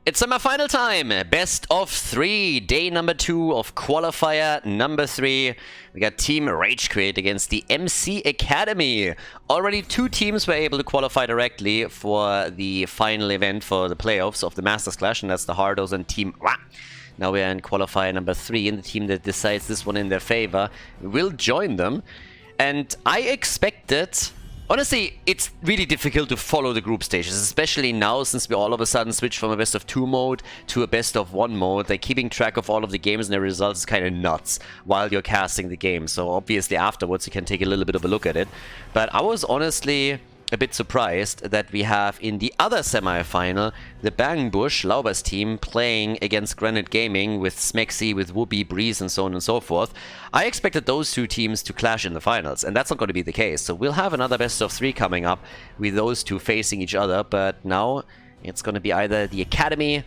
It's semi-final time. Best of 3. Day number 2 of qualifier number 3. We got Team RageQuit against the MC Academy. Already 2 teams were able to qualify directly for the final event for the playoffs of the Masters Clash, and that's the Hardos and Team Ra. Now we're in qualifier number 3, and the team that decides this one in their favor will join them. And I expected... Honestly, it's really difficult to follow the group stages, especially now since we all of a sudden switched from a best of 2 mode to a best of 1 mode. Like, keeping track of all of the games and their results is kind of nuts while you're casting the game. So obviously afterwards you can take a little bit of a look at it. But I was honestly a bit surprised that we have in the other semi-final the Bangbush Laubers team playing against Granite Gaming with Smexy, with Whoopi, Breeze, and so on and so forth. I expected those 2 teams to clash in the finals, and that's not going to be the case. So we'll have another best of 3 coming up with those 2 facing each other, but now it's going to be either the Academy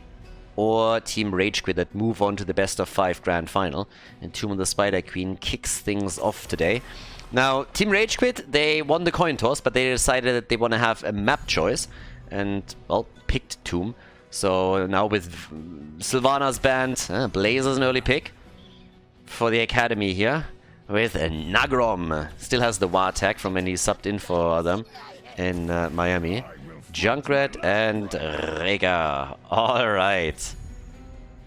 or Team RageQuit that move on to the best of 5 grand final. And Tomb of the Spider Queen kicks things off today. Now, Team RageQuit, they won the coin toss, but they decided that they want to have a map choice, and, well, picked Tomb. So now with Sylvana's band, Blazer's an early pick for the Academy here, with Nagrom. Still has the War tag from when he subbed in for them in Miami. Junkrat and Rega. Alright.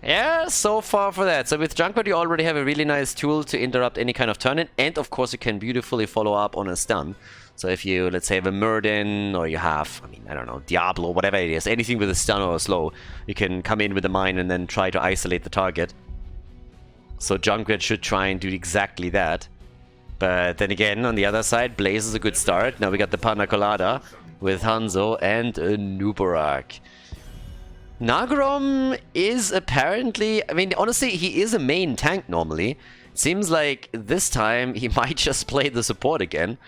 Yeah, so far for that. So with Junkrat you already have a really nice tool to interrupt any kind of turn-in, and of course you can beautifully follow up on a stun. So if you, let's say, have a Murden, or you have, I don't know, Diablo, whatever it is, anything with a stun or a slow, you can come in with a mine and then try to isolate the target. So Junkrat should try and do exactly that. But then again, on the other side, Blaze is a good start. Now we got the Panda Colada with Hanzo and Nubarak. Nagrom is apparently... honestly, he is a main tank normally. Seems like this time he might just play the support again.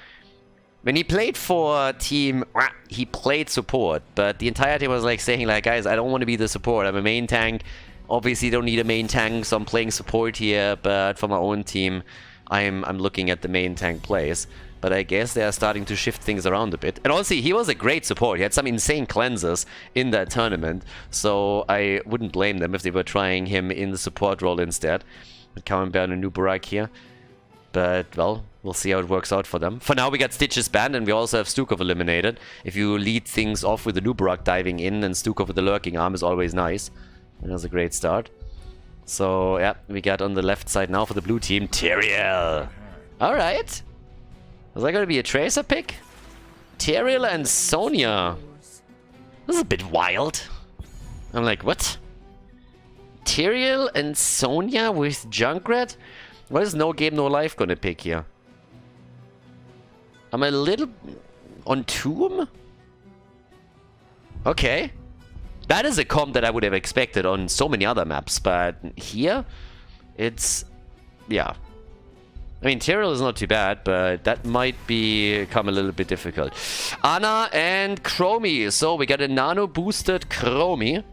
When he played for Team... he played support, but the entire team was like saying, like, guys, I don't want to be the support. I'm a main tank. Obviously, don't need a main tank, so I'm playing support here, but for my own team, I'm looking at the main tank plays. But I guess they are starting to shift things around a bit. And honestly, he was a great support. He had some insane cleansers in that tournament. So I wouldn't blame them if they were trying him in the support role instead. With Camembert and Nubarak here. But, well, we'll see how it works out for them. For now, we got Stitches banned, and we also have Stukov eliminated. If you lead things off with the Nubarak diving in, and Stukov with the lurking arm is always nice. And that's a great start. So, yeah, we got on the left side now for the blue team, Tyrael. Alright. Was that going to be a Tracer pick? Tyrael and Sonya. This is a bit wild. I'm like, what? Tyrael and Sonya with Junkrat? What is No Game No Life going to pick here? I'm a little... on Tomb? Okay. That is a comp that I would have expected on so many other maps, but here, it's... yeah. Tyrael is not too bad, but that might become a little bit difficult. Ana and Chromie. So we got a nano-boosted Chromie.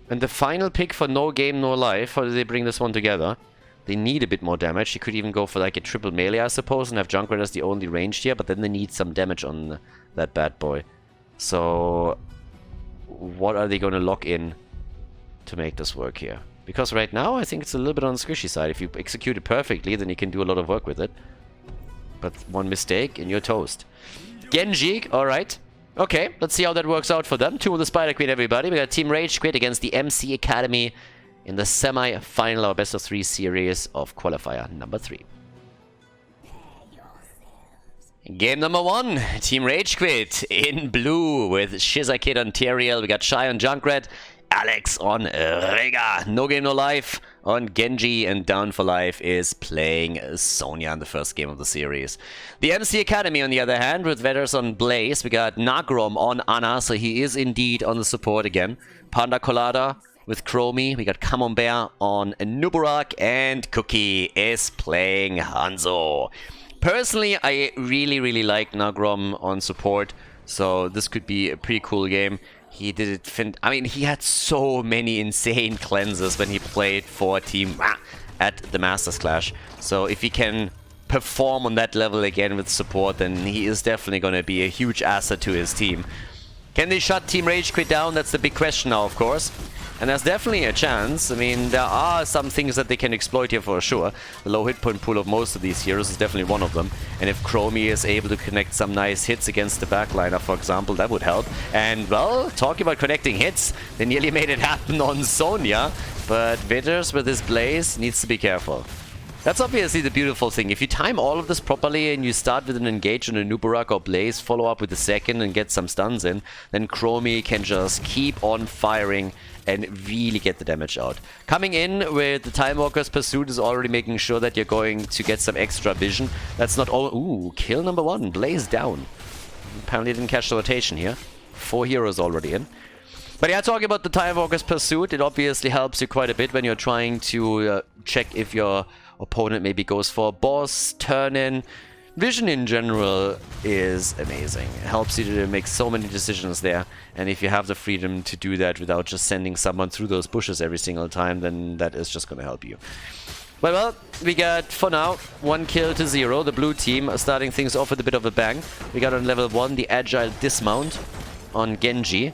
And the final pick for No Game No Life. How do they bring this one together? They need a bit more damage. She could even go for like a triple melee, I suppose, and have Junkrat as the only ranged here, but then they need some damage on that bad boy. So, what are they going to lock in to make this work here? Because right now, I think it's a little bit on the squishy side. If you execute it perfectly, then you can do a lot of work with it. But one mistake and you're toast. Genji, alright. Okay, let's see how that works out for them. Tomb of the Spider Queen, everybody. We got Team RageQuit against the MC Academy in the semi-final or best of 3 series of qualifier number 3. Game number 1, Team RageQuit in blue with Shizakid on Tyrael. We got Shy on Junkrat. Alex on Rega. No Game No Life on Genji, and Down for Life is playing Sonya in the first game of the series. The MC Academy, on the other hand, with Vetters on Blaze. We got Nagrom on Ana, so he is indeed on the support again. Panda Colada with Chromie. We got Camembert on Nubarak, and Cookie is playing Hanzo. Personally, I really like Nagrom on support, so this could be a pretty cool game. He did it, he had so many insane cleanses when he played for Team at the Masters Clash. So if he can perform on that level again with support, then he is definitely going to be a huge asset to his team. Can they shut Team RageQuit down? That's the big question now, of course. And there's definitely a chance. I mean, there are some things that they can exploit here for sure. The low hit point pool of most of these heroes is definitely one of them. And if Chromie is able to connect some nice hits against the backliner, for example, that would help. And, well, talking about connecting hits, they nearly made it happen on Sonya. But Vitters with his Blaze needs to be careful. That's obviously the beautiful thing. If you time all of this properly and you start with an engage on a Nubarak or Blaze, follow up with the second and get some stuns in, then Chromie can just keep on firing and really get the damage out. Coming in with the Time Walker's Pursuit is already making sure that you're going to get some extra vision. That's not all. Ooh, kill number 1. Blaze down. Apparently didn't catch the rotation here. 4 heroes already in. But yeah, talking about the Time Walker's Pursuit, it obviously helps you quite a bit when you're trying to check if your opponent maybe goes for a boss, turn in. Vision in general is amazing. It helps you to make so many decisions there. And if you have the freedom to do that without just sending someone through those bushes every single time, then that is just going to help you. Well, we got, for now, 1 kill to 0. The blue team are starting things off with a bit of a bang. We got on level 1 the Agile Dismount on Genji.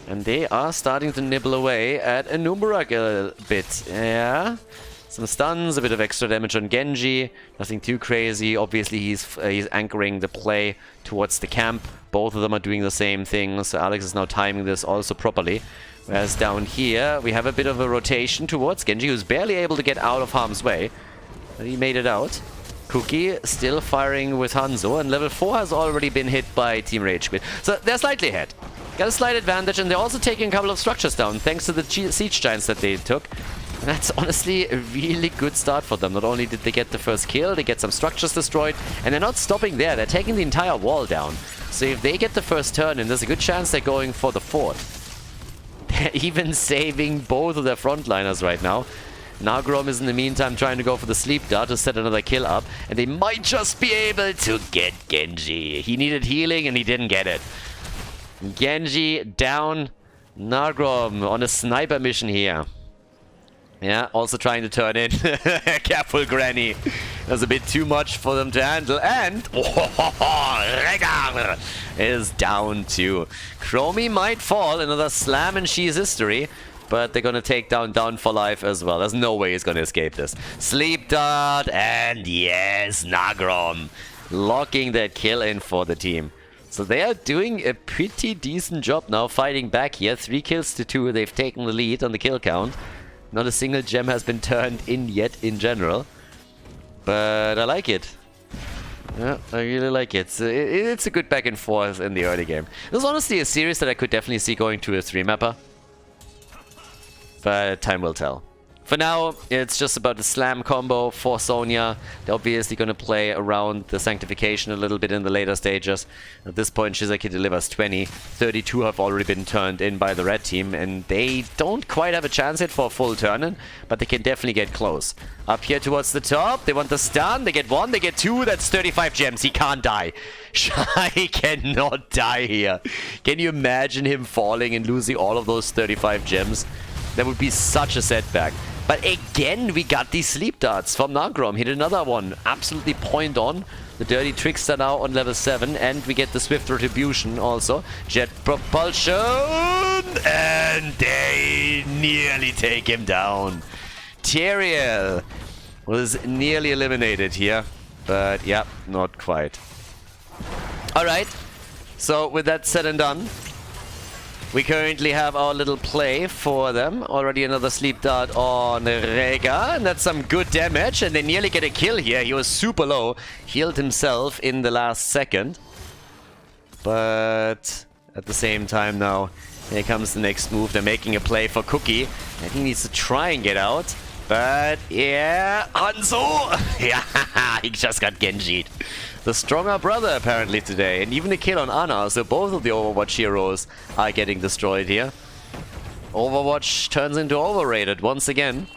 And they are starting to nibble away at a Nubarak a bit. Yeah. Some stuns, a bit of extra damage on Genji. Nothing too crazy. Obviously, he's anchoring the play towards the camp. Both of them are doing the same thing. So Alex is now timing this also properly. Whereas down here, we have a bit of a rotation towards Genji, who's barely able to get out of harm's way. But he made it out. Cookie still firing with Hanzo. And level 4 has already been hit by Team RageQuit. So they're slightly ahead. Got a slight advantage, and they're also taking a couple of structures down, thanks to the Siege Giants that they took. And that's honestly a really good start for them. Not only did they get the first kill, they get some structures destroyed, and they're not stopping there. They're taking the entire wall down. So if they get the first turn, and there's a good chance they're going for the fourth. They're even saving both of their frontliners right now. Nagrom is in the meantime trying to go for the sleep dart to set another kill up, and they might just be able to get Genji. He needed healing, and he didn't get it. Genji down. Nagrom on a sniper mission here. Yeah, also trying to turn in. Careful, Granny. That's a bit too much for them to handle. And Regar is down too. Chromie might fall. Another slam and she's history. But they're going to take down for life as well. There's no way he's going to escape this. Sleep dart. And yes, Nagrom locking that kill in for the team. So they are doing a pretty decent job now fighting back here. 3 kills to 2. They've taken the lead on the kill count. Not a single gem has been turned in yet in general. But I like it. Yeah, I really like it. So it's a good back and forth in the early game. This is honestly a series that I could definitely see going to a 3-mapper. But time will tell. For now, it's just about the slam combo for Sonya. They're obviously going to play around the sanctification a little bit in the later stages. At this point, Shizaki delivers 20. 32 have already been turned in by the red team, and they don't quite have a chance yet for a full turn-in, but they can definitely get close. Up here towards the top, they want the stun. They get 1, they get 2. That's 35 gems. He can't die. Shy cannot die here. Can you imagine him falling and losing all of those 35 gems? That would be such a setback. But again, we got these sleep darts from Nagrom. Hit another one. Absolutely point on. The Dirty Trickster now on level 7. And we get the Swift Retribution also. Jet Propulsion. And they nearly take him down. Teriel was nearly eliminated here. But yeah, not quite. Alright. So with that said and done, we currently have our little play for them. Already another sleep dart on Rega, and that's some good damage, and they nearly get a kill here. He was super low, healed himself in the last second. But at the same time now, here comes the next move. They're making a play for Cookie, and he needs to try and get out. But yeah, Hanzo! Yeah, he just got Genji'd. The stronger brother apparently today, and even a kill on Ana, so both of the Overwatch heroes are getting destroyed here. Overwatch turns into overrated once again.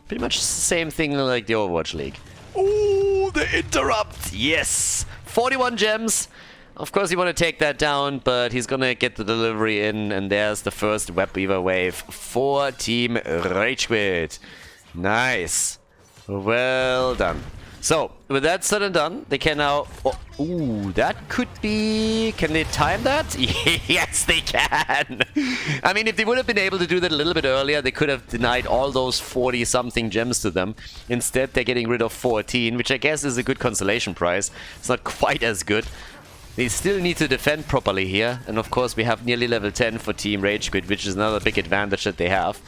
Pretty much the same thing like the Overwatch League. Ooh, the interrupt! Yes! 41 gems! Of course you want to take that down, but he's gonna get the delivery in, and there's the first Web Weaver wave for Team RageQuit. Nice. Well done. So, with that said and done, they can now... Oh, ooh, that could be... Can they time that? Yes, they can! I mean, if they would have been able to do that a little bit earlier, they could have denied all those 40-something gems to them. Instead, they're getting rid of 14, which I guess is a good consolation prize. It's not quite as good. They still need to defend properly here. And of course, we have nearly level 10 for Team RageQuit, which is another big advantage that they have.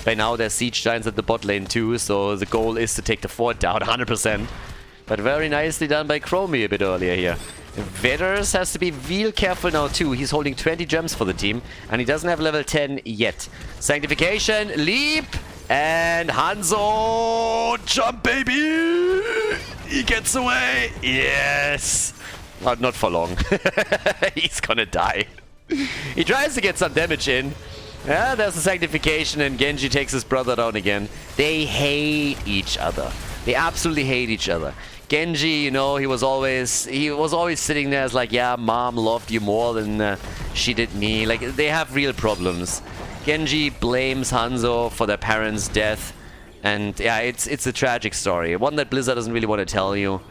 By now, there's Siege Giants at the bot lane too, so the goal is to take the fort down 100%. But very nicely done by Chromie a bit earlier here. Vetters has to be real careful now too. He's holding 20 gems for the team, and he doesn't have level 10 yet. Sanctification, leap, and Hanzo, jump baby! He gets away, yes! Not for long. He's gonna die. He tries to get some damage in. Yeah, there's a sanctification and Genji takes his brother down again. They hate each other. They absolutely hate each other. Genji, you know, he was always sitting there as like, yeah, mom loved you more than she did me. Like, they have real problems. Genji blames Hanzo for their parents' death. And yeah, it's a tragic story. One that Blizzard doesn't really want to tell you.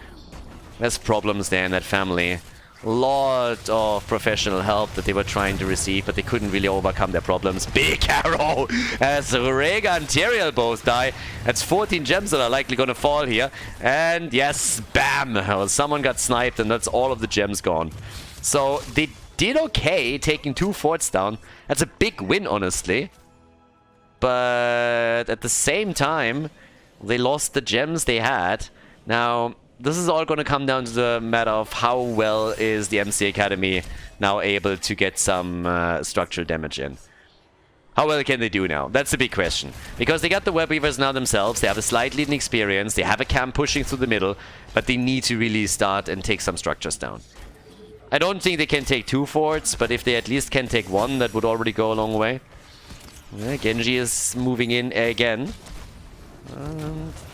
There's problems there in that family. Lot of professional help that they were trying to receive, but they couldn't really overcome their problems. Big arrow as Rega and Tyrael both die. That's 14 gems that are likely going to fall here. And yes, bam! Well, someone got sniped and that's all of the gems gone. So they did okay taking 2 forts down. That's a big win, honestly. But at the same time, they lost the gems they had. Now, this is all going to come down to the matter of how well is the MC Academy now able to get some structural damage in. How well can they do now? That's the big question. Because they got the Web Weavers now themselves, they have a slight leading experience, they have a camp pushing through the middle, but they need to really start and take some structures down. I don't think they can take 2 forts, but if they at least can take 1, that would already go a long way. Yeah, Genji is moving in again.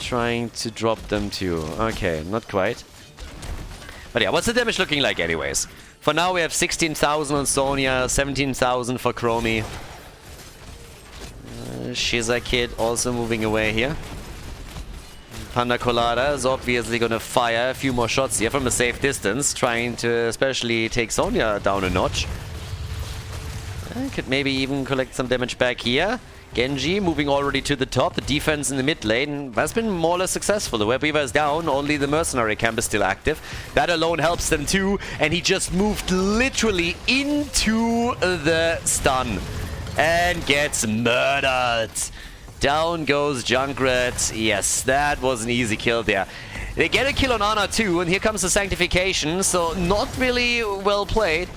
Trying to drop them too. Okay, not quite. But yeah, what's the damage looking like anyways? For now we have 16,000 on Sonya, 17,000 for Chromie. Shiza Kid also moving away here. Panda Colada is obviously gonna fire a few more shots here from a safe distance, trying to especially take Sonya down a notch. Could maybe even collect some damage back here. Genji moving already to the top. The defense in the mid lane has been more or less successful. The Web Weaver is down. Only the mercenary camp is still active. That alone helps them too. And he just moved literally into the stun. And gets murdered. Down goes Junkrat. Yes, that was an easy kill there. They get a kill on Ana too. And here comes the Sanctification. So not really well played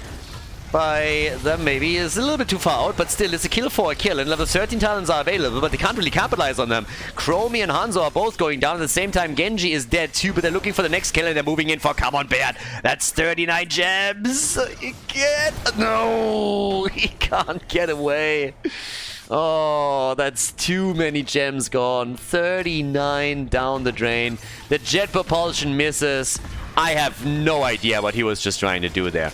by them. Maybe is a little bit too far out, but still it's a kill for a kill, and level 13 talents are available, but they can't really capitalize on them. Chromie and Hanzo are both going down at the same time. Genji is dead too, but they're looking for the next kill and they're moving in for come on Beard. That's 39 gems. He can't. No, he can't get away. Oh, that's too many gems gone. 39 down the drain. The jet propulsion misses. I have no idea what he was just trying to do there.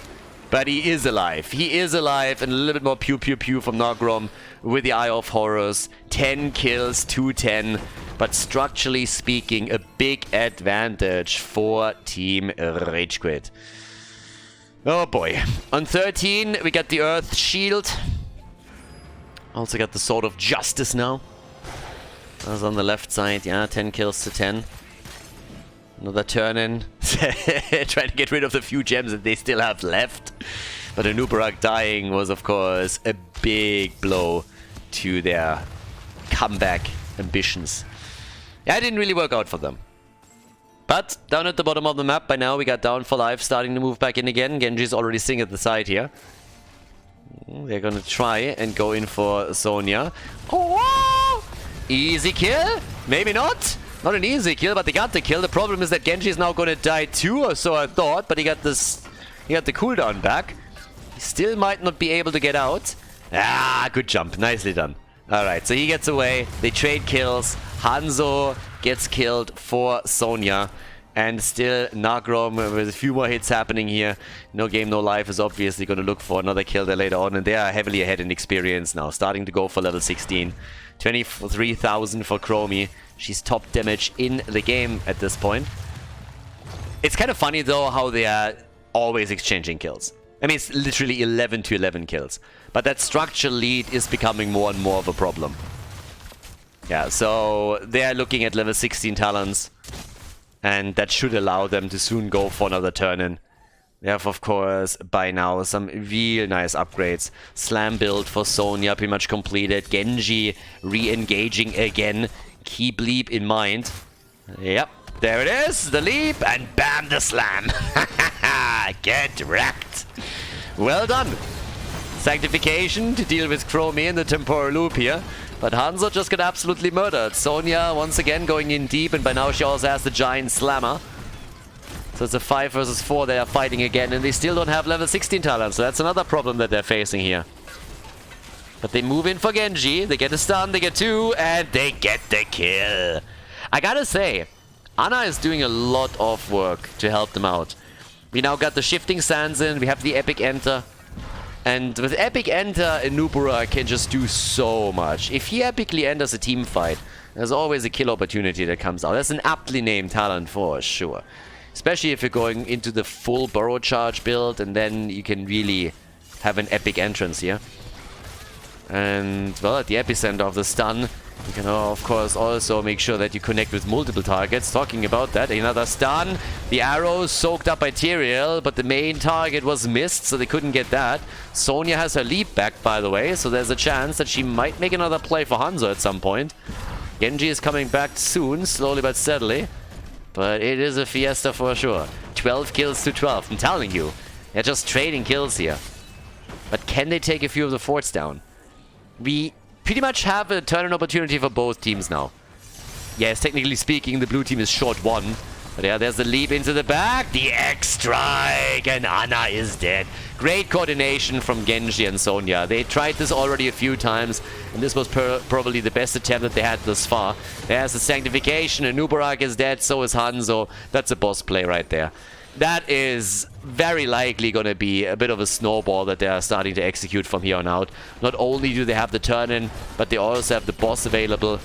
But he is alive. He is alive, and a little bit more pew pew pew from Nogrom with the Eye of Horus. 10 kills, 210. But structurally speaking, a big advantage for Team RageQuit. Oh boy. On 13, we got the Earth Shield. Also got the Sword of Justice now. That's on the left side. Yeah, 10 kills to 10. Another turn in. Trying to get rid of the few gems that they still have left. But Anubarak dying was, of course, a big blow to their comeback ambitions. Yeah, it didn't really work out for them. But down at the bottom of the map by now, we got Down for Life starting to move back in again. Genji's already sitting at the side here. They're gonna try and go in for Sonya. Oh! Easy kill? Maybe not. Not an easy kill, but they got the kill. The problem is that Genji is now gonna die too, or so I thought, but he got the cooldown back. He still might not be able to get out. Ah, good jump. Nicely done. Alright, so he gets away. They trade kills. Hanzo gets killed for Sonya. And still, Nagrom with a few more hits happening here. No Game, No Life is obviously going to look for another kill there later on. And they are heavily ahead in experience now. Starting to go for level 16. 23,000 for Chromie. She's top damage in the game at this point. It's kind of funny though how they are always exchanging kills. I mean, it's literally 11 to 11 kills. But that structural lead is becoming more and more of a problem. Yeah, so they are looking at level 16 talents. And that should allow them to soon go for another turn-in. They have, of course, by now some real nice upgrades. Slam build for Sonya pretty much completed. Genji re-engaging again. Keep leap in mind. Yep, there it is. The leap and bam, the slam. Get wrecked. Well done. Sanctification to deal with Chromie in the temporal loop here. But Hanzo just got absolutely murdered. Sonya once again going in deep, and by now she also has the giant slammer. So it's a 5 versus 4 they are fighting again, and they still don't have level 16 talent, so that's another problem that they're facing here. But they move in for Genji, they get a stun, they get 2, and they get the kill. I gotta say, Ana is doing a lot of work to help them out. We now got the shifting sands in, we have the epic enter. And with Epic Enter, Anubura can just do so much. If he epically enters a team fight, there's always a kill opportunity that comes out. That's an aptly named talent for sure. Especially if you're going into the full burrow charge build, and then you can really have an epic entrance here. And, well, at the epicenter of the stun, you can, of course, also make sure that you connect with multiple targets. Talking about that, another stun. The arrow soaked up by Tyrael, but the main target was missed, so they couldn't get that. Sonya has her leap back, by the way, so there's a chance that she might make another play for Hanzo at some point. Genji is coming back soon, slowly but steadily. But it is a fiesta for sure. 12 kills to 12, I'm telling you. They're just trading kills here. But can they take a few of the forts down? We pretty much have a turn-in opportunity for both teams now. Yes, technically speaking, the blue team is short 1. But yeah, there's the leap into the back. The X-Strike, and Ana is dead. Great coordination from Genji and Sonya. They tried this already a few times, and this was probably the best attempt that they had thus far. There's the Sanctification, and Nubarak is dead, so is Hanzo. That's a boss play right there. That is very likely going to be a bit of a snowball that they are starting to execute from here on out. Not only do they have the turn-in, but they also have the boss available.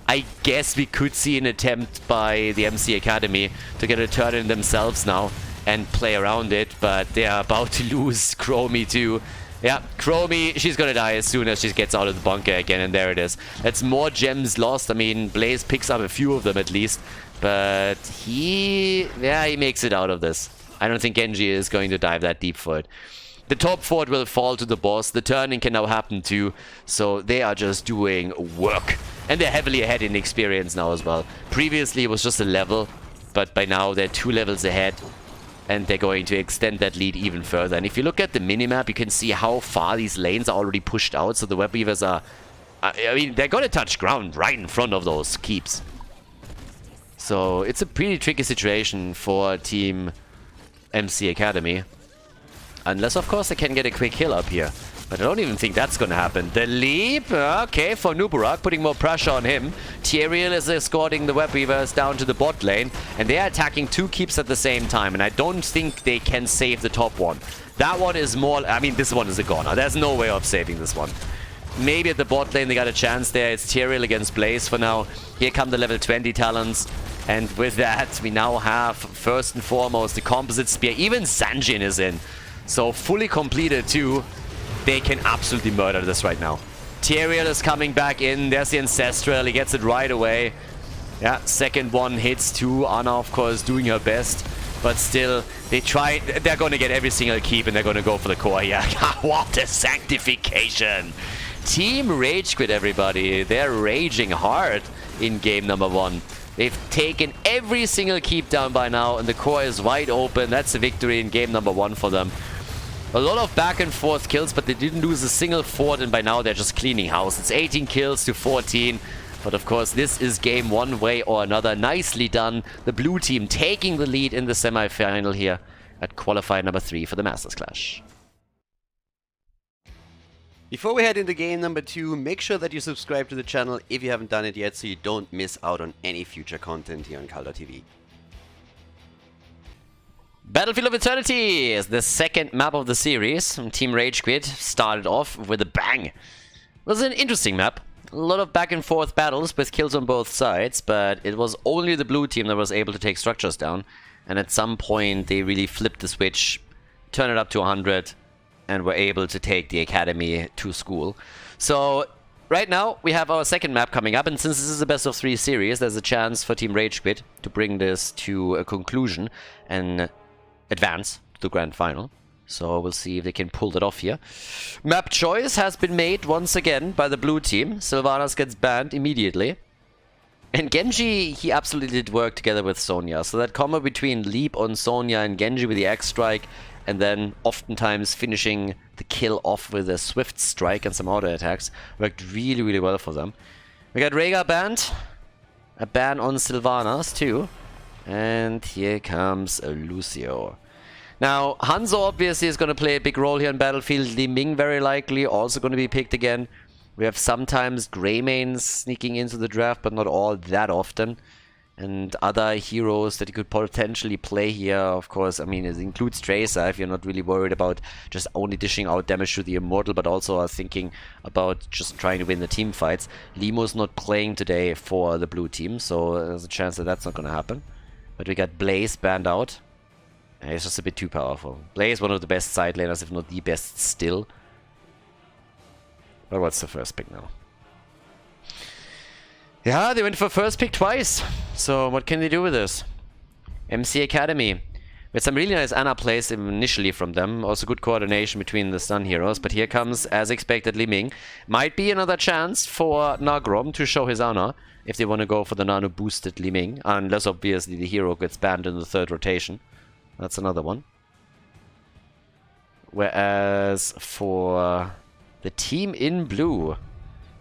I guess we could see an attempt by the MC Academy to get a turn-in themselves now and play around it, but they are about to lose Chromie too. Yeah, Chromie, she's gonna die as soon as she gets out of the bunker again, and there it is. That's more gems lost. I mean, Blaze picks up a few of them at least. But he makes it out of this. I don't think Genji is going to dive that deep for it. The top fort will fall to the boss. The turning can now happen too. So they are just doing work. And they're heavily ahead in experience now as well. Previously it was just a level. But by now they're 2 levels ahead. And they're going to extend that lead even further. And if you look at the minimap, you can see how far these lanes are already pushed out. So the web weavers are... I mean, they're going to touch ground right in front of those keeps. So it's a pretty tricky situation for Team MC Academy. Unless, of course, they can get a quick kill up here. But I don't even think that's going to happen. The leap, okay, for Nubarak, putting more pressure on him. Tyrael is escorting the web weavers down to the bot lane. And they are attacking 2 keeps at the same time. And I don't think they can save the top one. That one is more... I mean, this one is a goner. There's no way of saving this one. Maybe at the bot lane they got a chance there. It's Tyrael against Blaze for now. Here come the level 20 talents. And with that, we now have, first and foremost, the composite spear. Even Sanjin is in. So fully completed too. They can absolutely murder this right now. Tyrael is coming back in. There's the Ancestral. He gets it right away. Yeah, second one hits too. Ana, of course, doing her best. But still, they're going to get every single keep and they're going to go for the core here. What a sanctification. Team RageQuit, everybody. They're raging hard in game number 1. They've taken every single keep down by now, and the core is wide open. That's a victory in game number 1 for them. A lot of back and forth kills, but they didn't lose a single fort, and by now they're just cleaning house. It's 18 kills to 14. But of course, this is game 1 way or another. Nicely done. The blue team taking the lead in the semi-final here at qualifier number 3 for the Masters Clash. Before we head into game number 2, make sure that you subscribe to the channel if you haven't done it yet so you don't miss out on any future content here on Khaldor TV. Battlefield of Eternity is the second map of the series. Team RageQuit started off with a bang. It was an interesting map. A lot of back and forth battles with kills on both sides, but it was only the blue team that was able to take structures down. And at some point they really flipped the switch, turned it up to 100, and were able to take the academy to school. So right now we have our second map coming up, and since this is a best of 3 series, there's a chance for Team RageQuit to bring this to a conclusion and advance to the grand final. So we'll see if they can pull that off here. Map choice has been made once again by the blue team. Sylvanas gets banned immediately. And Genji, he absolutely did work together with Sonya. So that combo between Leap on Sonya and Genji with the X strike, and then oftentimes finishing the kill off with a Swift strike and some auto attacks, worked really, really well for them. We got Rhaegar banned. A ban on Sylvanas too. And here comes Lucio. Now, Hanzo obviously is going to play a big role here on Battlefield. Li Ming very likely also going to be picked again. We have sometimes Greymanes sneaking into the draft, but not all that often. And other heroes that you could potentially play here, of course, I mean, it includes Tracer if you're not really worried about just only dishing out damage to the Immortal, but also are thinking about just trying to win the team fights. Limo's not playing today for the blue team, so there's a chance that that's not going to happen. But we got Blaze banned out. He's just a bit too powerful. Blaze, one of the best side laners, if not the best still. But what's the first pick now? Yeah, they went for first pick twice. So what can they do with this? MC Academy. With some really nice Ana plays initially from them. Also good coordination between the stun heroes. But here comes, as expected, Li Ming. Might be another chance for Nagrom to show his Ana if they want to go for the nano boosted Li Ming. Unless obviously the hero gets banned in the 3rd rotation. That's another one. Whereas for the team in blue,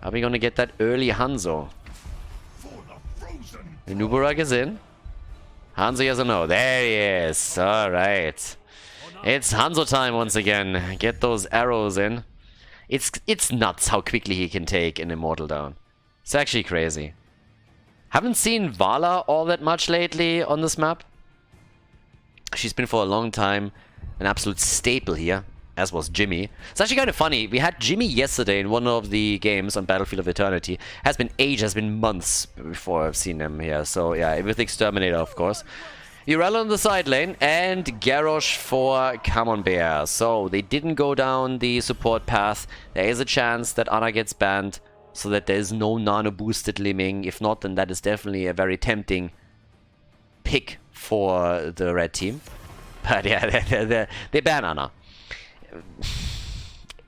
are we going to get that early Hanzo? The Nubarak is in. Hanzo, yes or no? There he is. Alright. It's Hanzo time once again. Get those arrows in. It's nuts how quickly he can take an Immortal down. It's actually crazy. Haven't seen Vala all that much lately on this map. She's been for a long time an absolute staple here, as was Jimmy. It's actually kind of funny. We had Jimmy yesterday in one of the games on Battlefield of Eternity. Has been ages, has been months before I've seen him here. So yeah, with Exterminator, of course. Urel on the side lane and Garrosh for Camembert. So they didn't go down the support path. There is a chance that Ana gets banned so that there's no nano boosted Li Ming. If not, then that is definitely a very tempting pick for the red team. But yeah, they ban Ana.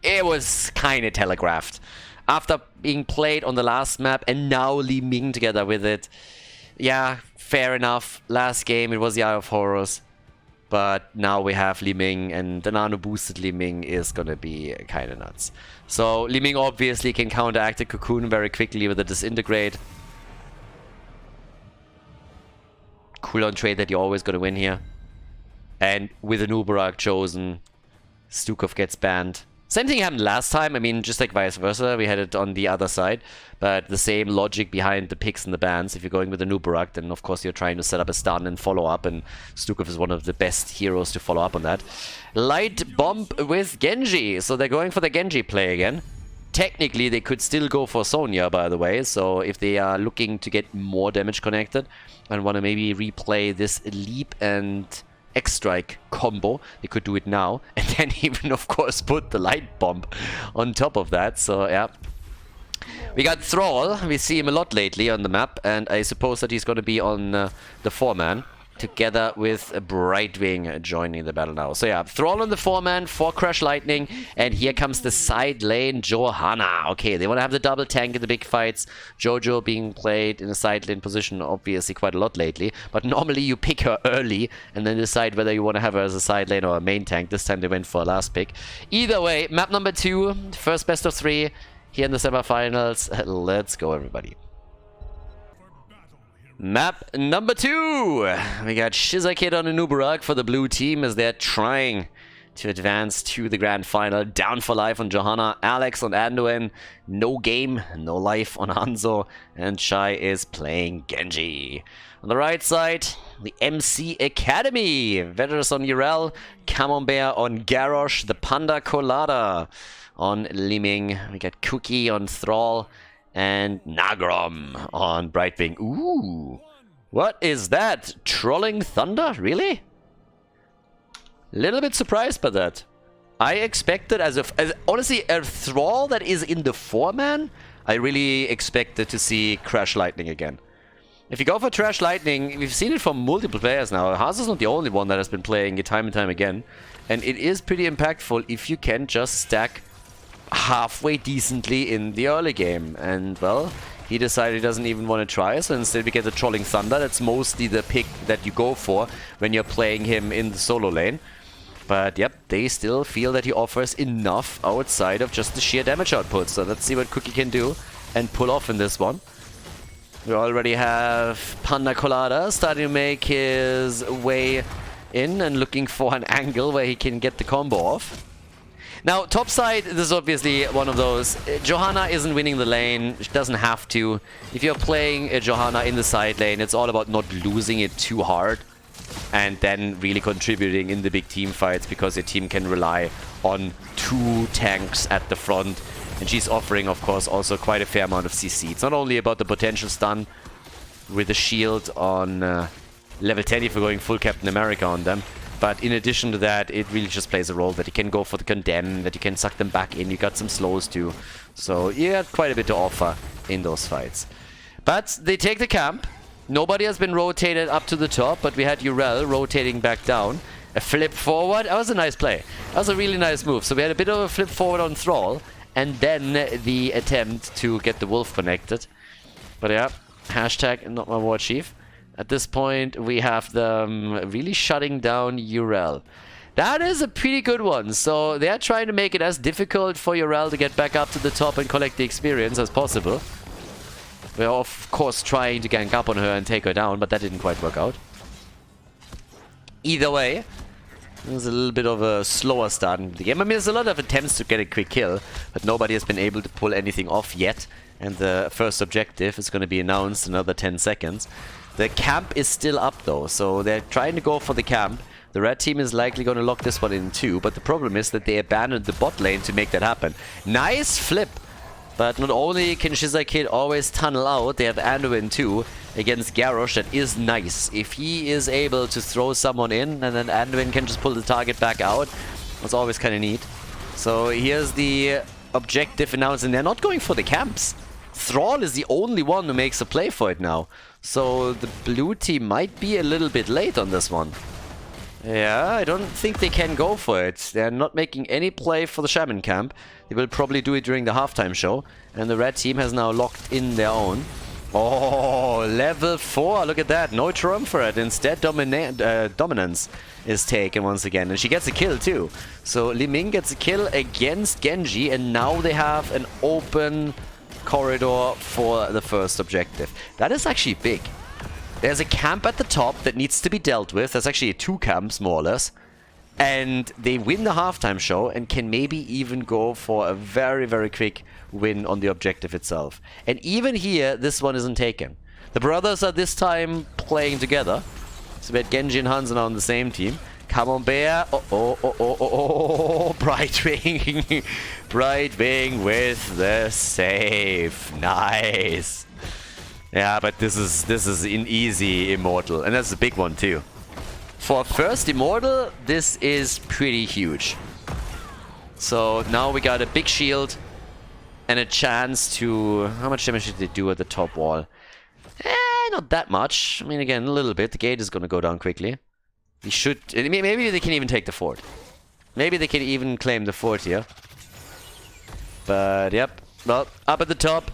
It was kind of telegraphed. After being played on the last map and now Li Ming together with it. Yeah, fair enough. Last game it was the Eye of Horus. But now we have Li Ming, and the nano boosted Li Ming is gonna be kind of nuts. So Li Ming obviously can counteract the Cocoon very quickly with a Disintegrate. Cooldown trade that you're always gonna win here. And with the Nubarak chosen, Stukov gets banned. Same thing happened last time, I mean, just like vice versa, we had it on the other side. But the same logic behind the picks and the bans. If you're going with the Nubarak, then of course you're trying to set up a stun and follow up, and Stukov is one of the best heroes to follow up on that. Light Bomb with Genji, so they're going for the Genji play again. Technically, they could still go for Sonya, by the way, so if they are looking to get more damage connected and want to maybe replay this Leap and X-Strike combo, they could do it now, and then even, of course, put the Light Bomb on top of that, so yeah. We got Thrall, we see him a lot lately on the map, and I suppose that he's going to be on the 4-man, together with Brightwing joining the battle now. So yeah, Thrall on the 4-man for Crash Lightning, and here comes the side lane Johanna. Okay, they want to have the double tank in the big fights. Jojo being played in a side lane position obviously quite a lot lately, but normally you pick her early and then decide whether you want to have her as a side lane or a main tank. This time they went for a last pick. Either way, map number 2, first best of 3 here in the semifinals. Let's go, everybody. Map number 2. We got Shizakid on the Nubarak for the blue team as they're trying to advance to the grand final. Down for life on Johanna, Alex on Anduin. No game, no life on Hanzo. And Shai is playing Genji. On the right side, the MC Academy. Veterans on Urel, Camembert on Garrosh, the Panda Colada on Liming. We got Cookie on Thrall, and Nagrom on Brightwing. Ooh, what is that? Trolling Thunder? Really? Little bit surprised by that. I expected as honestly a Thrall that is in the 4-man. I really expected to see Crash Lightning again. If you go for Trash Lightning, we've seen it from multiple players now. Haas is not the only one that has been playing it time and time again. And it is pretty impactful if you can just stack halfway decently in the early game. And, well, he decided he doesn't even want to try, so instead we get the Trolling Thunder. That's mostly the pick that you go for when you're playing him in the solo lane. But, yep, they still feel that he offers enough outside of just the sheer damage output. So let's see what Cookie can do and pull off in this one. We already have Panda Colada starting to make his way in and looking for an angle where he can get the combo off. Now, top side, this is obviously one of those. Johanna isn't winning the lane. She doesn't have to. If you're playing a Johanna in the side lane, it's all about not losing it too hard and then really contributing in the big team fights, because your team can rely on 2 tanks at the front. And she's offering, of course, also quite a fair amount of CC. It's not only about the potential stun with the shield on level 10 if you're going full Captain America on them. But in addition to that, it really just plays a role that you can go for the condemn, that you can suck them back in. You got some slows too. So you got quite a bit to offer in those fights. But they take the camp. Nobody has been rotated up to the top, but we had Urel rotating back down. A flip forward. That was a nice play. That was a really nice move. So we had a bit of a flip forward on Thrall. And then the attempt to get the wolf connected. But yeah, hashtag not my war chief. At this point, we have them really shutting down Urel. That is a pretty good one. So they're trying to make it as difficult for Urel to get back up to the top and collect the experience as possible. We're of course trying to gank up on her and take her down, but that didn't quite work out. Either way, it was a little bit of a slower start in the game. I mean, there's a lot of attempts to get a quick kill, but nobody has been able to pull anything off yet. And the first objective is going to be announced in another 10 seconds. The camp is still up though, so they're trying to go for the camp. The red team is likely going to lock this one in too, but the problem is that they abandoned the bot lane to make that happen. Nice flip! But not only can Shizakid always tunnel out, they have Anduin too against Garrosh. That is nice. If he is able to throw someone in and then Anduin can just pull the target back out, that's always kind of neat. So here's the objective announced, and they're not going for the camps. Thrall is the only one who makes a play for it now. So the blue team might be a little bit late on this one. Yeah, I don't think they can go for it. They're not making any play for the Shaman camp. They will probably do it during the halftime show. And the red team has now locked in their own. Oh, level 4. Look at that. No triumvirate. Instead, dominance is taken once again. And she gets a kill too. So Li Ming gets a kill against Genji. And now they have an open corridor for the first objective. That is actually big. There's a camp at the top that needs to be dealt with. There's actually 2 camps, more or less. And they win the halftime show and can maybe even go for a very, very quick win on the objective itself. And even here, this one isn't taken. The brothers are this time playing together. So we had Genji and Hansen on the same team. Camembert. Brightwing. Brightwing with the save. Nice. Yeah, but this is an easy Immortal, and that's a big one too. For first Immortal, this is pretty huge. So now we got a big shield and a chance to... How much damage did they do at the top wall? Not that much. I mean, again, a little bit. The gate is going to go down quickly. We should... Maybe they can even take the fort. Maybe they can even claim the fort here. But, yep. Well, up at the top.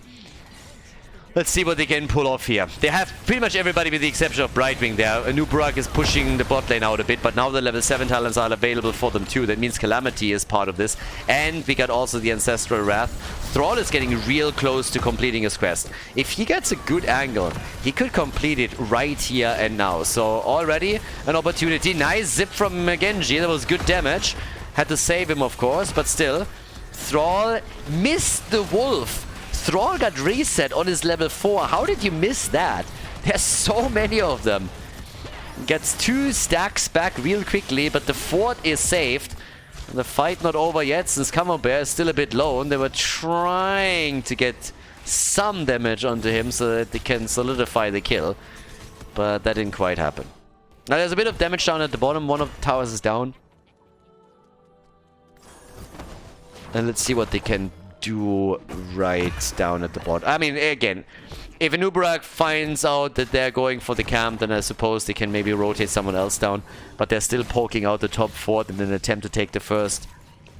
Let's see what they can pull off here. They have pretty much everybody with the exception of Brightwing there. Anubarak is pushing the bot lane out a bit, but now the level 7 talents are available for them too. That means Calamity is part of this. And we got also the Ancestral Wrath. Thrall is getting real close to completing his quest. If he gets a good angle, he could complete it right here and now. So already an opportunity. Nice zip from Genji. That was good damage. Had to save him, of course, but still. Thrall missed the wolf. Thrall got reset on his level 4. How did you miss that? There's so many of them. Gets 2 stacks back real quickly, but the fort is saved. And the fight not over yet, since Camembert is still a bit low. And they were trying to get some damage onto him so that they can solidify the kill. But that didn't quite happen. Now there's a bit of damage down at the bottom. One of the towers is down. And let's see what they can do right down at the bottom. I mean, again, if Anubarak finds out that they're going for the camp, then I suppose they can maybe rotate someone else down. But they're still poking out the top fort in an attempt to take the first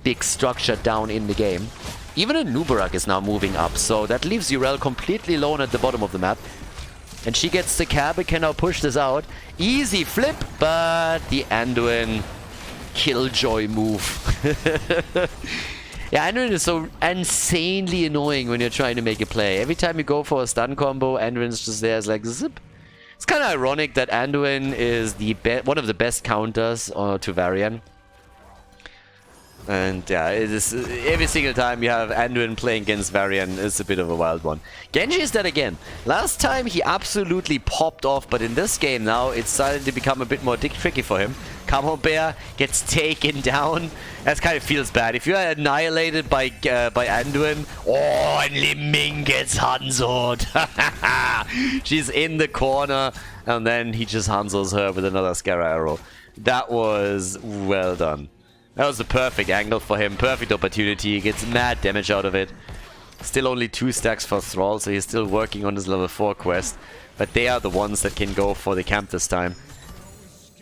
big structure down in the game. Even Anubarak is now moving up, so that leaves Urel completely alone at the bottom of the map. And she gets the cab and can now push this out. Easy flip, but the Anduin killjoy move. Yeah, Anduin is so insanely annoying when you're trying to make a play. Every time you go for a stun combo, Anduin's just there. It's like zip. It's kind of ironic that Anduin is the one of the best counters to Varian. And yeah, it is, every single time you have Anduin playing against Varian, it's a bit of a wild one. Genji is dead again. Last time he absolutely popped off, but in this game now, it's starting to become a bit more tricky for him. Camembert gets taken down. That kind of feels bad. If you are annihilated by Anduin, oh, and Li Ming gets Hanzoed. She's in the corner, and then he just Hanzos her with another Scara arrow. That was well done. That was the perfect angle for him, perfect opportunity, he gets mad damage out of it. Still only 2 stacks for Thrall, so he's still working on his level 4 quest. But they are the ones that can go for the camp this time.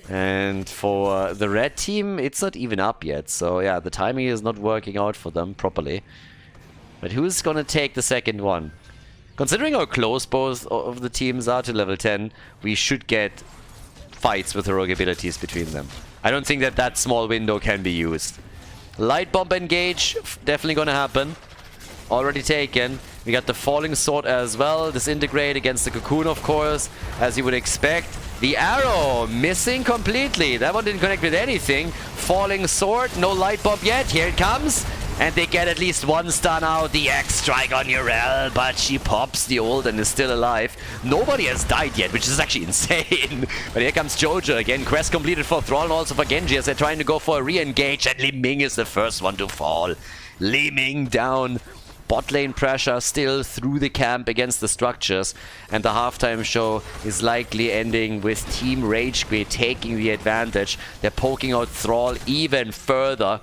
And for the red team, it's not even up yet, so yeah, the timing is not working out for them properly. But who's gonna take the second one? Considering how close both of the teams are to level 10, we should get fights with heroic abilities between them. I don't think that that small window can be used. Light bomb engage, definitely gonna happen. Already taken. We got the falling sword as well. Disintegrate against the cocoon, of course, as you would expect. The arrow missing completely. That one didn't connect with anything. Falling sword, no light bomb yet. Here it comes. And they get at least 1 stun out. The X strike on Urel, but she pops the ult and is still alive. Nobody has died yet, which is actually insane. But here comes Jojo again. Quest completed for Thrall and also for Genji as they're trying to go for a re-engage. And Li Ming is the first one to fall. Li Ming down. Bot lane pressure still through the camp against the structures. And the halftime show is likely ending with Team RageQuit taking the advantage. They're poking out Thrall even further.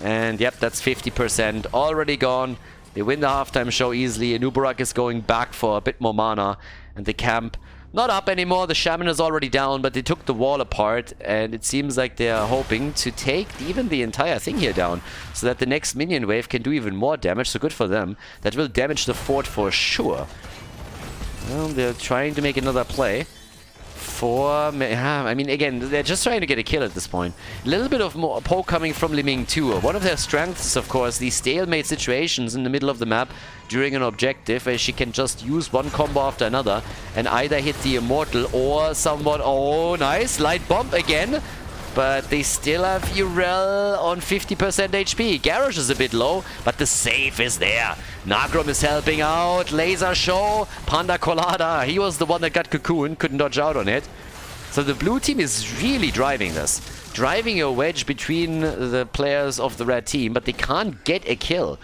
And yep, that's 50% already gone. They win the halftime show easily. Anubarak is going back for a bit more mana. And the camp not up anymore. The shaman is already down, but they took the wall apart. And it seems like they are hoping to take even the entire thing here down. So that the next minion wave can do even more damage. So good for them. That will damage the fort for sure. Well, they're trying to make another play. I mean, again, they're just trying to get a kill at this point. A little bit of more poke coming from Li Ming too. One of their strengths is, of course, these stalemate situations in the middle of the map during an objective where she can just use one combo after another and either hit the Immortal or somewhat... Oh, nice! Light bomb again. But they still have Urel on 50% HP. Garrosh is a bit low, but the save is there. Nagrom is helping out. Laser Show. Panda Colada. He was the one that got Cocoon. Couldn't dodge out on it. So the blue team is really driving this. Driving a wedge between the players of the red team, but they can't get a kill.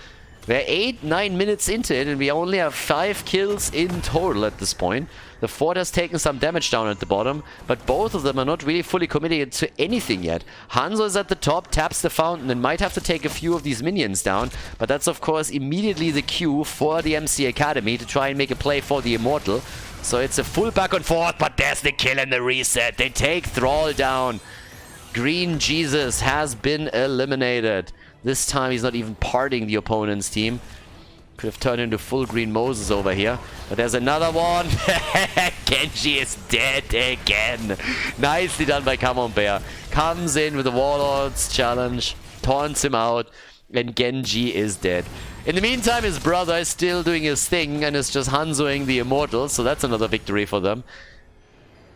We're 8-9 minutes into it, and we only have 5 kills in total at this point. The fort has taken some damage down at the bottom, but both of them are not really fully committed to anything yet. Hanzo is at the top, taps the fountain, and might have to take a few of these minions down, but that's of course immediately the cue for the MC Academy to try and make a play for the Immortal. So it's a full back and forth, but there's the kill and the reset. They take Thrall down. Green Jesus has been eliminated. This time he's not even parting the opponent's team. Could have turned into full green Moses over here. But there's another one. Genji is dead again. Nicely done by Camembert. Comes in with the Warlord's challenge. Taunts him out. And Genji is dead. In the meantime, his brother is still doing his thing and is just Hanzoing the Immortal. So that's another victory for them.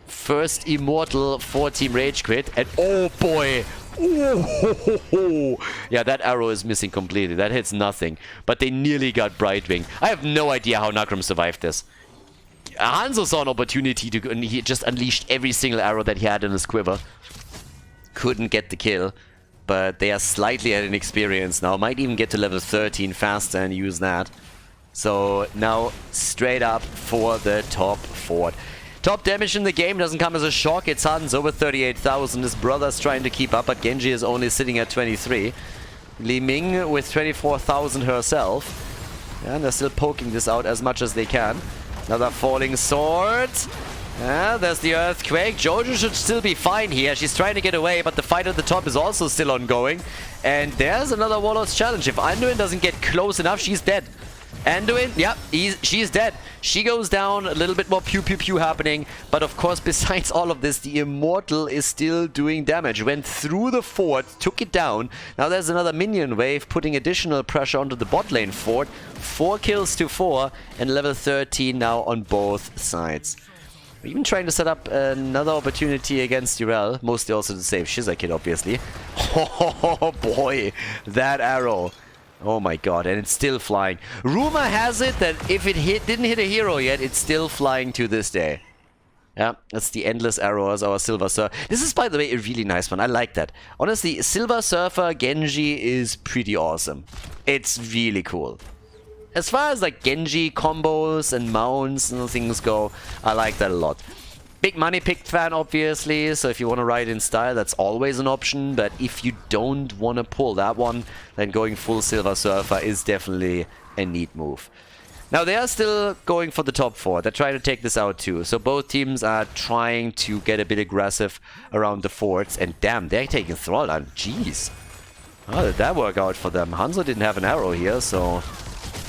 First Immortal for Team RageQuit. And oh boy, Oh, yeah, that arrow is missing completely. That hits nothing. But they nearly got Brightwing. I have no idea how Nagram survived this. Hanzo saw an opportunity to... and he just unleashed every single arrow that he had in his quiver. Couldn't get the kill. But they are slightly at an experience now. Might even get to level 13 faster and use that. So now straight up for the top fort. Top damage in the game doesn't come as a shock. It's Hanzo with 38,000. His brother's trying to keep up, but Genji is only sitting at 23. Li Ming with 24,000 herself. And they're still poking this out as much as they can. Another falling sword. There's the earthquake. Jojo should still be fine here. She's trying to get away, but the fight at the top is also still ongoing. And there's another Warlord's challenge. If Anduin doesn't get close enough, she's dead. Anduin, yep, she's dead. She goes down, a little bit more pew pew pew happening. But of course, besides all of this, the Immortal is still doing damage. Went through the fort, took it down. Now there's another minion wave, putting additional pressure onto the bot lane fort. 4 kills to 4, and level 13 now on both sides. We're even trying to set up another opportunity against Urel. Mostly also to save Shizakid, obviously. Oh boy, that arrow. Oh my god, and it's still flying. Rumor has it that if it didn't hit a hero yet, it's still flying to this day. Yeah, that's the Endless Arrow as our Silver Surfer. This is, by the way, a really nice one. I like that. Honestly, Silver Surfer Genji is pretty awesome. It's really cool. As far as like Genji combos and mounts and things go, I like that a lot. Big money picked fan, obviously, so if you want to ride in style, that's always an option. But if you don't want to pull that one, then going full Silver Surfer is definitely a neat move. Now, they are still going for the top 4. They're trying to take this out too. So both teams are trying to get a bit aggressive around the forts. And damn, they're taking Thrall down. Jeez. How did that work out for them? Hanzo didn't have an arrow here, so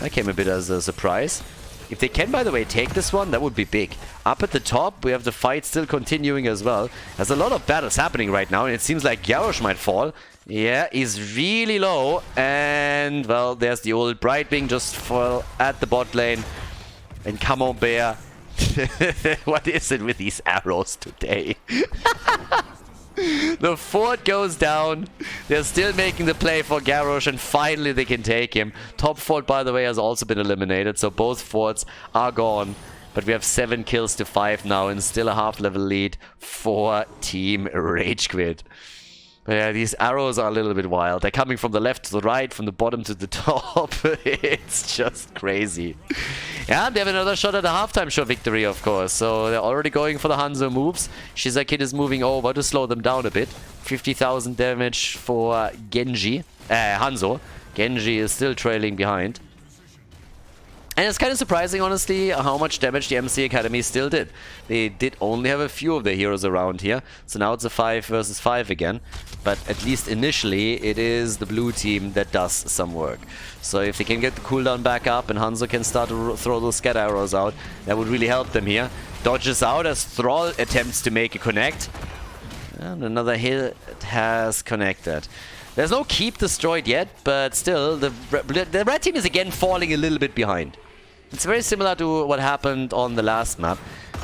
that came a bit as a surprise. If they can, by the way, take this one, that would be big. Up at the top, we have the fight still continuing as well. There's a lot of battles happening right now, and it seems like Garrosh might fall. Yeah, he's really low. And, well, there's the old Brightwing just fell at the bot lane. And come on, Bear. What is it with these arrows today? The fort goes down. They're still making the play for Garrosh, and finally they can take him. Top fort, by the way, has also been eliminated, so both forts are gone. But we have 7 kills to 5 now, and still a half-level lead for Team RageQuit. But yeah, these arrows are a little bit wild. They're coming from the left to the right, from the bottom to the top. It's just crazy. Yeah, they have another shot at a halftime show victory, of course. So they're already going for the Hanzo moves. Shizakid is moving over to slow them down a bit. 50,000 damage for Hanzo. Genji is still trailing behind. And it's kind of surprising, honestly, how much damage the MC Academy still did. They did only have a few of their heroes around here. So now it's a 5 versus 5 again. But at least initially, it is the blue team that does some work. So if they can get the cooldown back up and Hanzo can start to throw those scatter arrows out, that would really help them here. Dodges out as Thrall attempts to make a connect. And another hit has connected. There's no keep destroyed yet, but still, the red team is again falling a little bit behind. It's very similar to what happened on the last map.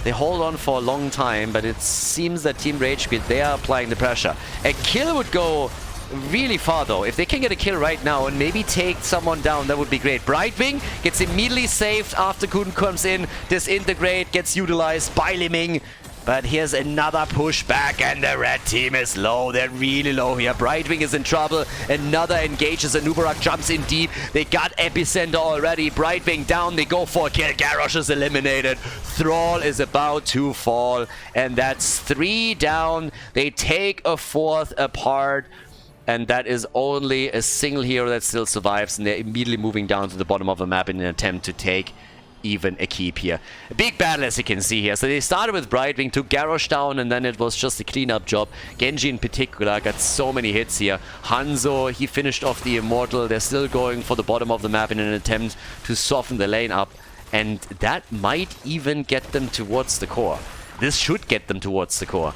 They hold on for a long time, but it seems that Team RageQuit, they are applying the pressure. A kill would go really far, though. If they can get a kill right now and maybe take someone down, that would be great. Brightwing gets immediately saved after Kun comes in. Disintegrate gets utilized by Li Ming. But here's another pushback, and the red team is low. They're really low here. Brightwing is in trouble. Another engages, and Nubarak jumps in deep. They got Epicenter already. Brightwing down. They go for a kill. Garrosh is eliminated. Thrall is about to fall. And that's 3 down. They take a 4th apart. And that is only a single hero that still survives. And they're immediately moving down to the bottom of the map in an attempt to take even a keep here. A big battle, as you can see here. So they started with Brightwing, took Garrosh down, and then it was just a cleanup job. Genji in particular got so many hits here. Hanzo, he finished off the Immortal. They're still going for the bottom of the map in an attempt to soften the lane up. And that might even get them towards the core. This should get them towards the core.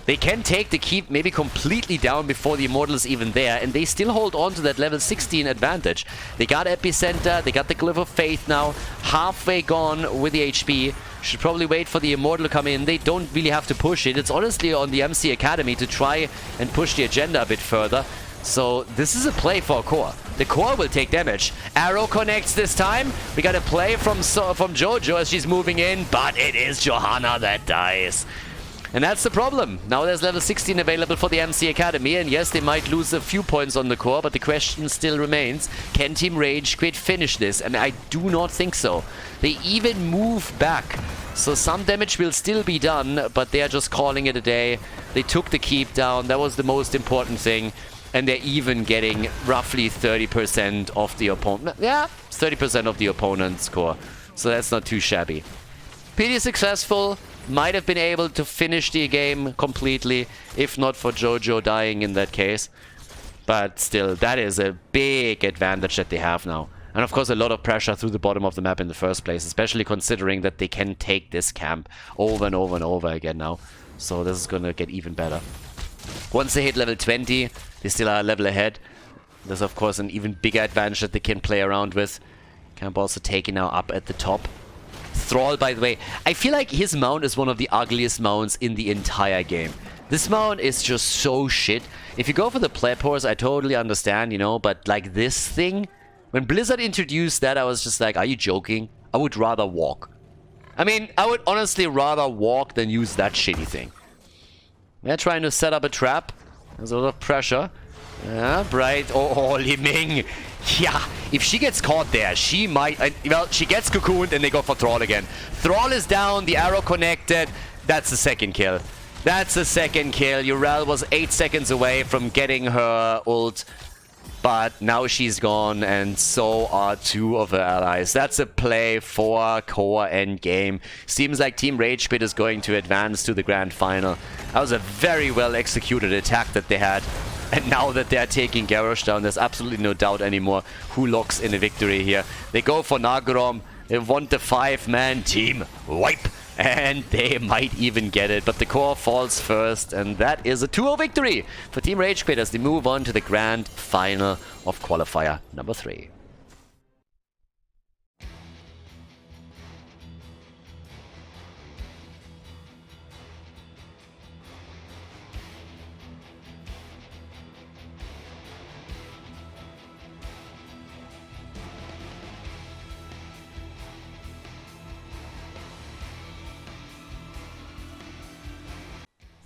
They can take the keep maybe completely down before the Immortal is even there, and they still hold on to that level 16 advantage. They got Epicenter, they got the Glyph of Faith now, halfway gone with the HP. Should probably wait for the Immortal to come in. They don't really have to push it. It's honestly on the MC Academy to try and push the agenda a bit further. So this is a play for Core. The Core will take damage. Arrow connects this time. We got a play from Jojo as she's moving in, but it is Johanna that dies. And that's the problem. Now there's level 16 available for the MC Academy, and yes, they might lose a few points on the Core, but the question still remains, can Team RageQuit finish this? And I do not think so. They even move back. So some damage will still be done, but they are just calling it a day. They took the keep down. That was the most important thing. And they're even getting roughly 30% of the opponent. Yeah, 30% of the opponent's score. So that's not too shabby. Pretty successful. Might have been able to finish the game completely, if not for Jojo dying in that case. But still, that is a big advantage that they have now. And of course, a lot of pressure through the bottom of the map in the first place, especially considering that they can take this camp over and over and over again now. So this is gonna get even better. Once they hit level 20, they still are a level ahead. There's of course an even bigger advantage that they can play around with. Camp also taken now up at the top. Thrall, by the way, I feel like his mount is one of the ugliest mounts in the entire game. This mount is just so shit. If you go for the Plepors, I totally understand, you know, but like this thing, when Blizzard introduced that, I was just like, are you joking? I would rather walk. I mean, I would honestly rather walk than use that shitty thing. They're trying to set up a trap. There's a lot of pressure. Yeah, Bright. Oh, Li Ming. Yeah, if she gets caught there, she might... well, she gets cocooned and they go for Thrall again. Thrall is down, the arrow connected. That's the second kill. That's the second kill. Urel was 8 seconds away from getting her ult. But now she's gone, and so are 2 of her allies. That's a play for Core endgame. Seems like Team RageQuit is going to advance to the grand final. That was a very well executed attack that they had. And now that they're taking Garrosh down, there's absolutely no doubt anymore who locks in a victory here. They go for Nagrom. They want the 5-man team wipe. And they might even get it, but the Core falls first, and that is a 2-0 victory for Team RageQuit as they move on to the grand final of qualifier number 3.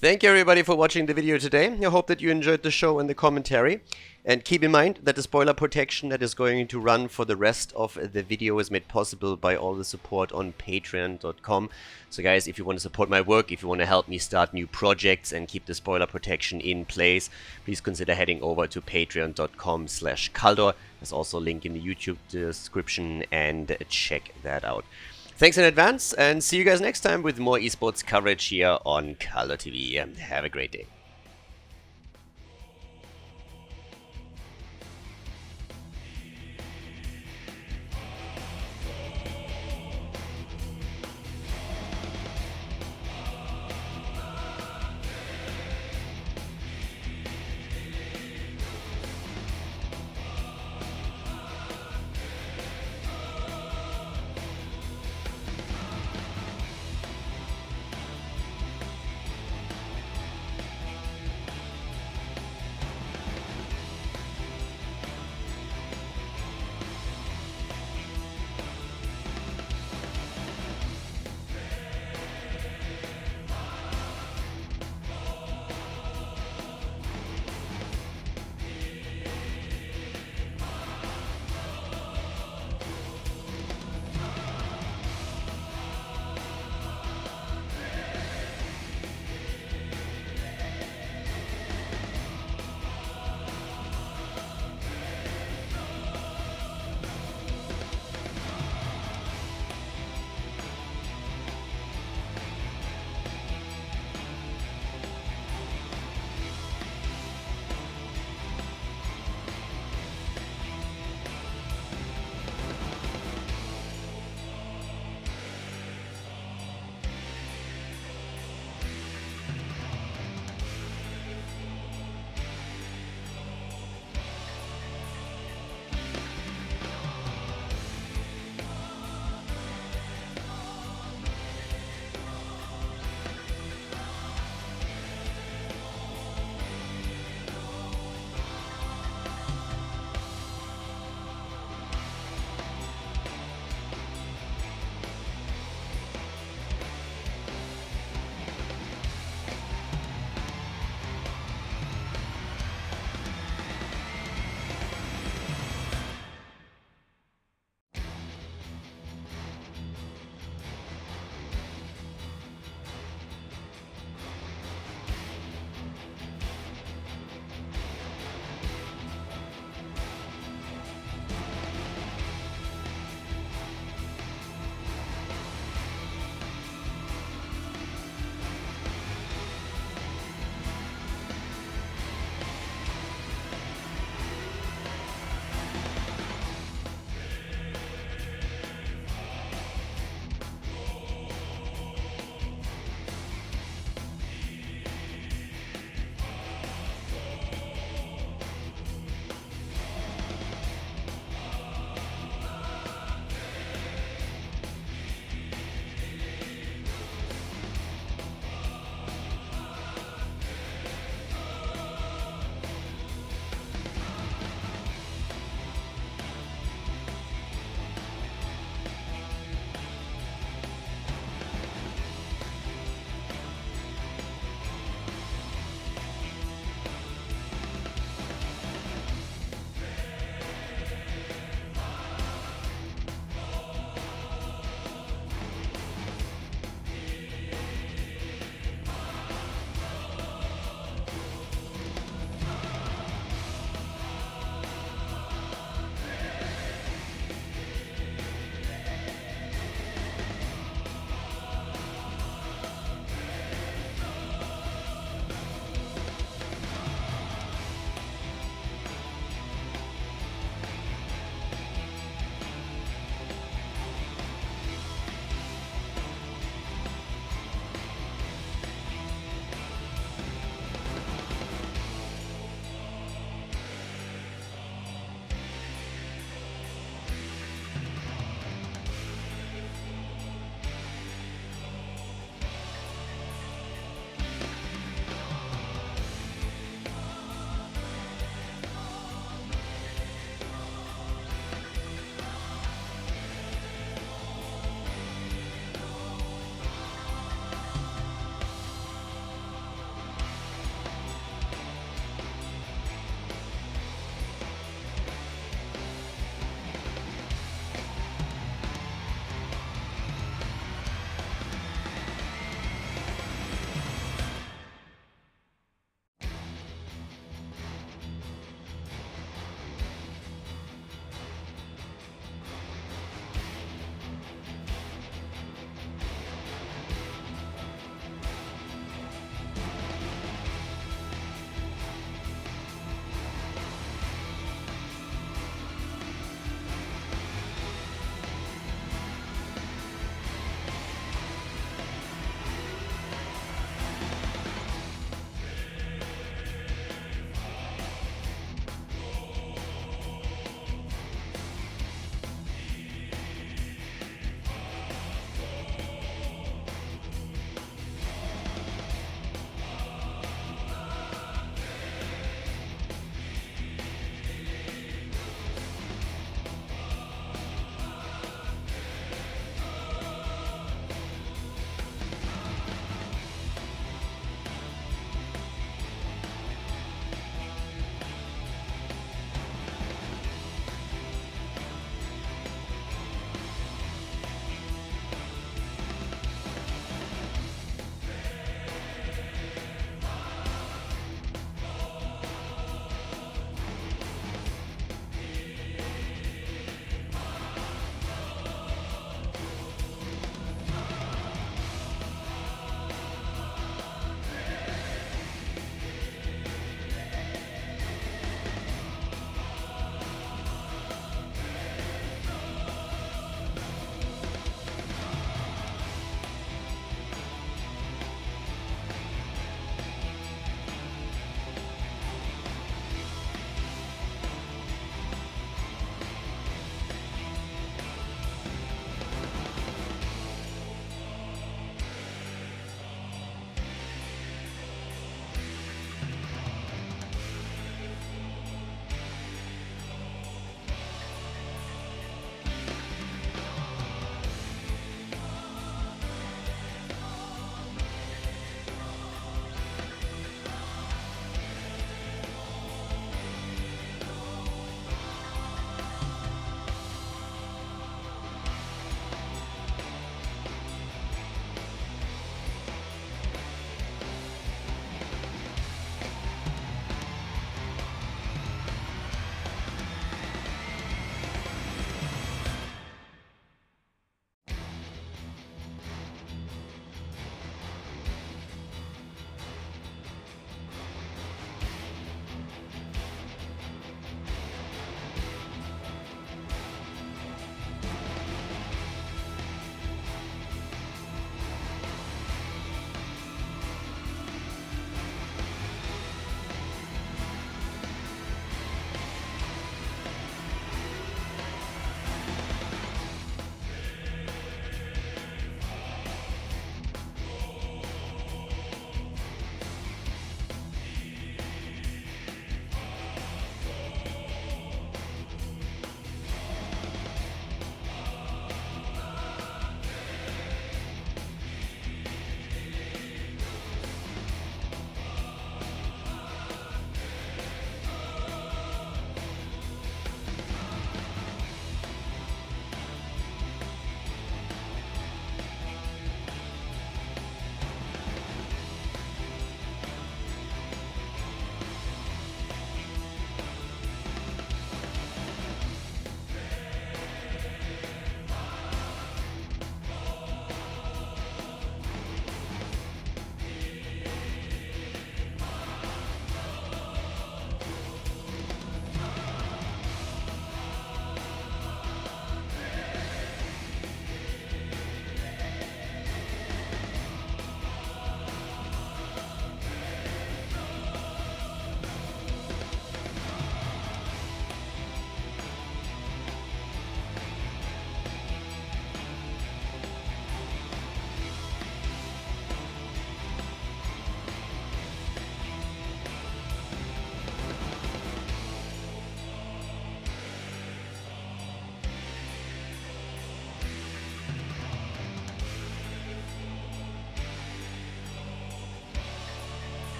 Thank you everybody for watching the video today. I hope that you enjoyed the show and the commentary. And keep in mind that the spoiler protection that is going to run for the rest of the video is made possible by all the support on patreon.com. So guys, if you want to support my work, if you want to help me start new projects and keep the spoiler protection in place, please consider heading over to patreon.com/Khaldor. There's also a link in the YouTube description, and check that out. Thanks in advance, and see you guys next time with more esports coverage here on Khaldor TV. Have a great day.